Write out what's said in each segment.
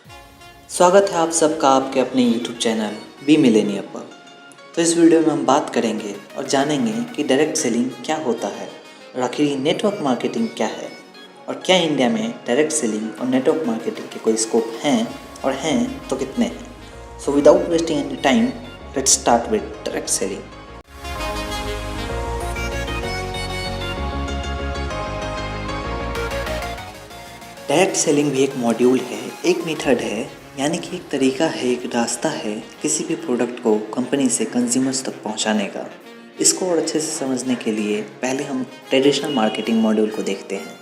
स्वागत है आप सबका आपके अपने YouTube चैनल बी मिलेनियर पर। तो इस वीडियो में हम बात करेंगे और जानेंगे कि डायरेक्ट सेलिंग क्या होता है और आखिर नेटवर्क मार्केटिंग क्या है और क्या इंडिया में डायरेक्ट सेलिंग और नेटवर्क मार्केटिंग के कोई स्कोप हैं और हैं तो कितने हैं। So without wasting any time let's start with direct selling. Direct selling भी एक मॉड्यूल है, एक मेथड है, यानी कि एक तरीका है, एक रास्ता है किसी भी प्रोडक्ट को कंपनी से कंज्यूमर्स तक पहुंचाने का। इसको और अच्छे से समझने के लिए पहले हम ट्रेडिशनल मार्केटिंग मॉड्यूल को देखते हैं।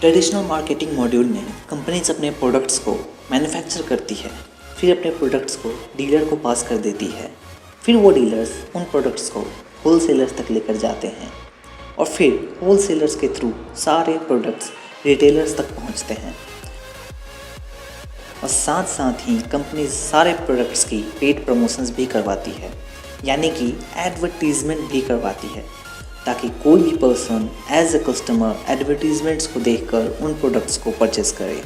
ट्रेडिशनल मार्केटिंग मॉड्यूल में कंपनीज अपने प्रोडक्ट्स को मैन्युफैक्चर करती है, फिर अपने प्रोडक्ट्स को डीलर को पास कर देती है, फिर वो डीलर्स उन प्रोडक्ट्स को होलसेलर्स तक लेकर जाते हैं और फिर होलसेलर्स के थ्रू सारे प्रोडक्ट्स रिटेलर्स तक पहुंचते हैं और साथ साथ ही कंपनी सारे प्रोडक्ट्स की पेड प्रमोशंस भी करवाती है, यानी कि एडवर्टीजमेंट भी करवाती है, ताकि कोई भी person as a customer advertisements को देखकर उन प्रोडक्ट्स को परचेस करे।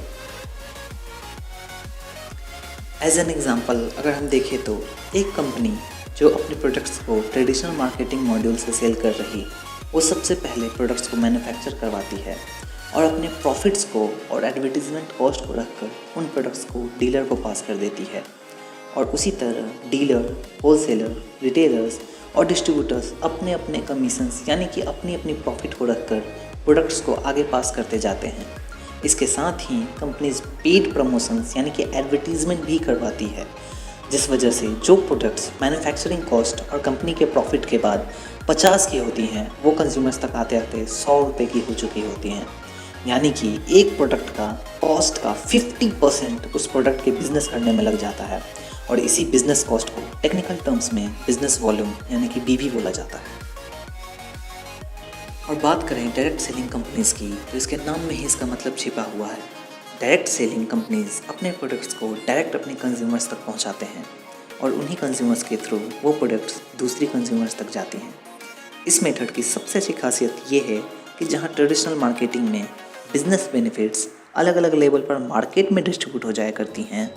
एज एन एग्जांपल अगर हम देखें तो एक कंपनी जो अपने प्रोडक्ट्स को ट्रेडिशनल मार्केटिंग मॉड्यूल से सेल कर रही, वो सबसे पहले प्रोडक्ट्स को मैन्युफैक्चर करवाती है और अपने प्रॉफिट्स को और एडवर्टीजमेंट कॉस्ट को रखकर उन प्रोडक्ट्स को डीलर को पास कर देती है। और उसी तरह डीलर, होलसेलर, रिटेलर्स और डिस्ट्रीब्यूटर्स अपने अपने कमीशंस यानी कि अपनी अपनी प्रॉफिट को रखकर प्रोडक्ट्स को आगे पास करते जाते हैं। इसके साथ ही कंपनीज पेड प्रमोशंस यानी कि एडवर्टीजमेंट भी करवाती है, जिस वजह से जो प्रोडक्ट्स मैन्युफैक्चरिंग कॉस्ट और कंपनी के प्रॉफिट के बाद 50 की होती हैं, वो कंज्यूमर्स तक आते आते 100 रुपये की हो चुकी होती हैं। यानी कि एक प्रोडक्ट का कॉस्ट का 50% उस प्रोडक्ट के बिजनेस करने में लग जाता है और इसी बिजनेस कॉस्ट को टेक्निकल टर्म्स में बिजनेस वॉल्यूम यानी कि बीवी बोला जाता है। और बात करें डायरेक्ट सेलिंग कंपनीज़ की, तो इसके नाम में ही इसका मतलब छिपा हुआ है। डायरेक्ट सेलिंग कंपनीज़ अपने प्रोडक्ट्स को डायरेक्ट अपने कंज्यूमर्स तक पहुंचाते हैं और उन्हीं कंज्यूमर्स के थ्रू वो प्रोडक्ट्स दूसरी कंज्यूमर्स तक जाती हैं। इस मेथड की सबसे अच्छी खासियत ये है कि जहाँ ट्रेडिशनल मार्केटिंग में बिजनेस बेनिफिट्स अलग अलग लेवल पर मार्केट में डिस्ट्रीब्यूट हो जाया करती हैं,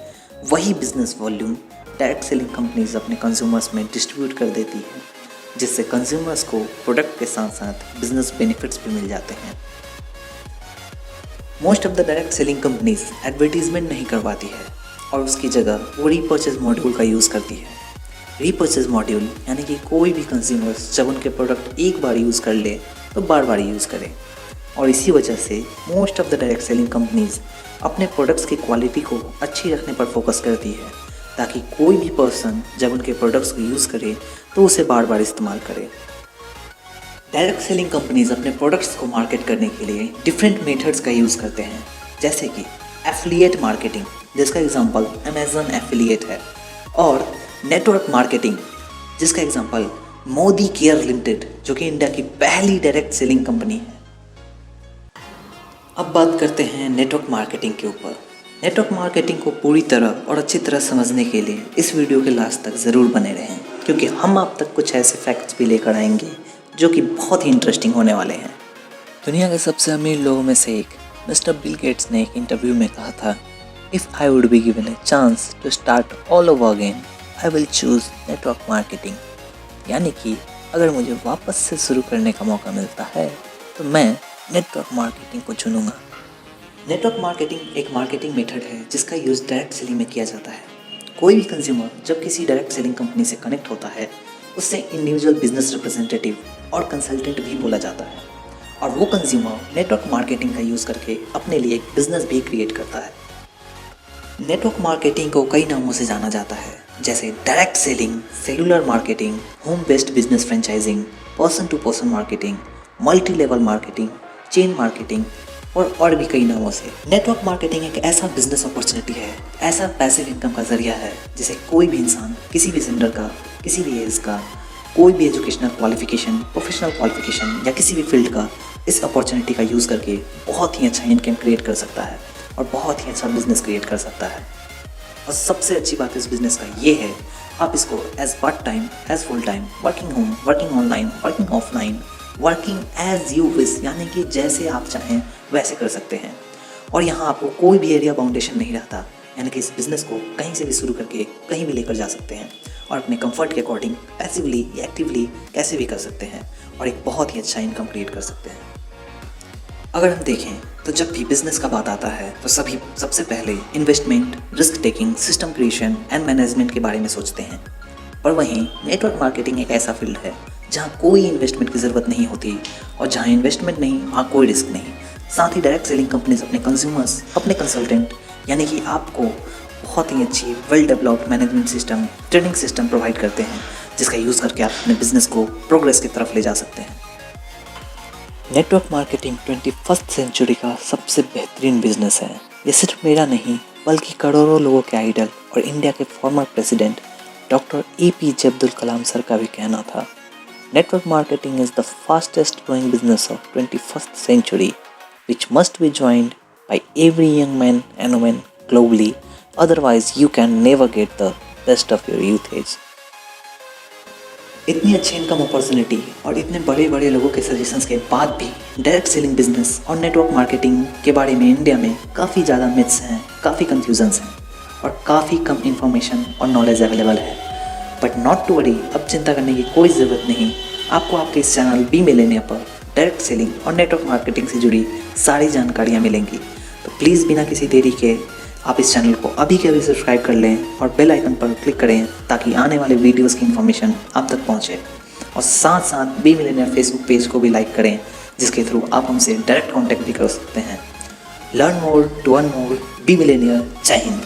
वही business volume direct selling companies अपने कंज्यूमर्स में डिस्ट्रीब्यूट कर देती है, जिससे कंज्यूमर्स को प्रोडक्ट के साथ साथ बिजनेस बेनिफिट्स भी मिल जाते हैं। Most of the direct selling companies advertisement नहीं करवाती है और उसकी जगह वो रीपर्चेज मॉड्यूल का यूज़ करती है। रीपर्चेज मॉड्यूल यानी कि कोई भी कंज्यूमर्स जब उनके प्रोडक्ट एक बार यूज़ कर ले तो बार बार यूज़ करें, और इसी वजह से most of the direct selling companies अपने प्रोडक्ट्स की क्वालिटी को अच्छी रखने पर फोकस करती है, ताकि कोई भी पर्सन जब उनके प्रोडक्ट्स को यूज़ करे तो उसे बार बार इस्तेमाल करे। डायरेक्ट सेलिंग कंपनीज अपने प्रोडक्ट्स को मार्केट करने के लिए डिफरेंट मेथड्स का यूज़ करते हैं, जैसे कि एफिलिएट मार्केटिंग, जिसका एग्जांपल अमेजन एफिलिएट है, और नेटवर्क मार्केटिंग, जिसका एग्जांपल मोदी केयर लिमिटेड, जो कि इंडिया की पहली डायरेक्ट सेलिंग कंपनी है। अब बात करते हैं नेटवर्क मार्केटिंग के ऊपर। नेटवर्क मार्केटिंग को पूरी तरह और अच्छी तरह समझने के लिए इस वीडियो के लास्ट तक ज़रूर बने रहें, क्योंकि हम आप तक कुछ ऐसे फैक्ट्स भी लेकर आएंगे जो कि बहुत ही इंटरेस्टिंग होने वाले हैं। दुनिया के सबसे अमीर लोगों में से एक मिस्टर बिल गेट्स ने एक इंटरव्यू में कहा था, if I would be given a chance to start all over again I will choose network marketing. यानी कि अगर मुझे वापस से शुरू करने का मौका मिलता है तो मैं नेटवर्क मार्केटिंग को चुनूंगा। नेटवर्क मार्केटिंग एक मार्केटिंग मेथड है जिसका यूज़ डायरेक्ट सेलिंग में किया जाता है। कोई भी कंज्यूमर जब किसी डायरेक्ट सेलिंग कंपनी से कनेक्ट होता है, उससे इंडिविजुअल बिजनेस रिप्रेजेंटेटिव और कंसल्टेंट भी बोला जाता है, और वो कंज्यूमर नेटवर्क मार्केटिंग का यूज़ करके अपने लिए एक बिजनेस भी क्रिएट करता है। नेटवर्क मार्केटिंग को कई नामों से जाना जाता है, जैसे direct selling, cellular marketing, home based business franchising, person to person marketing, multi level marketing, chain marketing और भी कई नामों से। नेटवर्क मार्केटिंग एक ऐसा बिजनेस अपॉर्चुनिटी है, ऐसा पैसिव इनकम का जरिया है, जिसे कोई भी इंसान किसी भी जेंडर का, किसी भी एज का, कोई भी एजुकेशनल क्वालिफिकेशन, प्रोफेशनल क्वालिफिकेशन या किसी भी फील्ड का इस अपॉर्चुनिटी का यूज़ करके बहुत ही अच्छा इनकम क्रिएट कर सकता है और बहुत ही अच्छा बिजनेस क्रिएट कर सकता है। और सबसे अच्छी बात इस बिज़नेस का ये है, आप इसको as part time, as full time, working home, working online, working offline working as you wish, यानी कि जैसे आप चाहें वैसे कर सकते हैं। और यहाँ आपको कोई भी एरिया बाउंडेशन नहीं रहता, यानी कि इस बिज़नेस को कहीं से भी शुरू करके कहीं भी लेकर जा सकते हैं और अपने कंफर्ट के अकॉर्डिंग पैसिवली या एक्टिवली कैसे भी कर सकते हैं और एक बहुत ही अच्छा इनकम क्रिएट कर सकते हैं। अगर हम देखें तो जब भी बिजनेस का बात आता है तो सभी सबसे पहले investment, risk taking, system creation and management के बारे में सोचते हैं। पर वहीं नेटवर्क मार्केटिंग एक ऐसा फील्ड है जहाँ कोई इन्वेस्टमेंट की ज़रूरत नहीं होती और जहाँ इन्वेस्टमेंट नहीं वहाँ कोई रिस्क नहीं। साथ ही डायरेक्ट सेलिंग कंपनीज अपने कंज्यूमर्स, अपने कंसल्टेंट यानी कि आपको बहुत ही अच्छी well developed management system, training system provide करते हैं जिसका यूज़ करके आप अपने बिजनेस को प्रोग्रेस की तरफ ले जा सकते हैं। नेटवर्क मार्केटिंग 21st सेंचुरी का सबसे बेहतरीन बिजनेस है। ये सिर्फ मेरा नहीं बल्कि करोड़ों लोगों के आइडल और इंडिया के former president doctor APJ Abdul Kalam sir का भी कहना था। Network marketing is the fastest growing business of 21st century which must be joined by every young man and woman globally, otherwise you can never get the best of your youth age। इतनी अच्छी income opportunity और इतने बड़े बड़े लोगों के suggestions के बाद भी डायरेक्ट सेलिंग बिजनेस और नेटवर्क मार्केटिंग के बारे में इंडिया में काफ़ी ज़्यादा मिथ्स हैं, काफ़ी कंफ्यूजन्स हैं और काफ़ी कम इंफॉर्मेशन और नॉलेज अवेलेबल है। बट नॉट टू वरी, अब चिंता करने की कोई ज़रूरत नहीं। आपको आपके इस चैनल बी मिलेनिया पर डायरेक्ट सेलिंग और नेटवर्क मार्केटिंग से जुड़ी सारी जानकारियाँ मिलेंगी। तो प्लीज़ बिना किसी देरी के आप इस चैनल को अभी के अभी सब्सक्राइब कर लें और बेल आइकन पर क्लिक करें ताकि आने वाले वीडियोस की इन्फॉर्मेशन आप तक पहुंचे। और साथ साथ बी मिलेनियर फेसबुक पेज को भी लाइक करें जिसके थ्रू आप हमसे डायरेक्ट कांटेक्ट भी कर सकते हैं। Learn more to earn more, be millionaire. Jai Hind.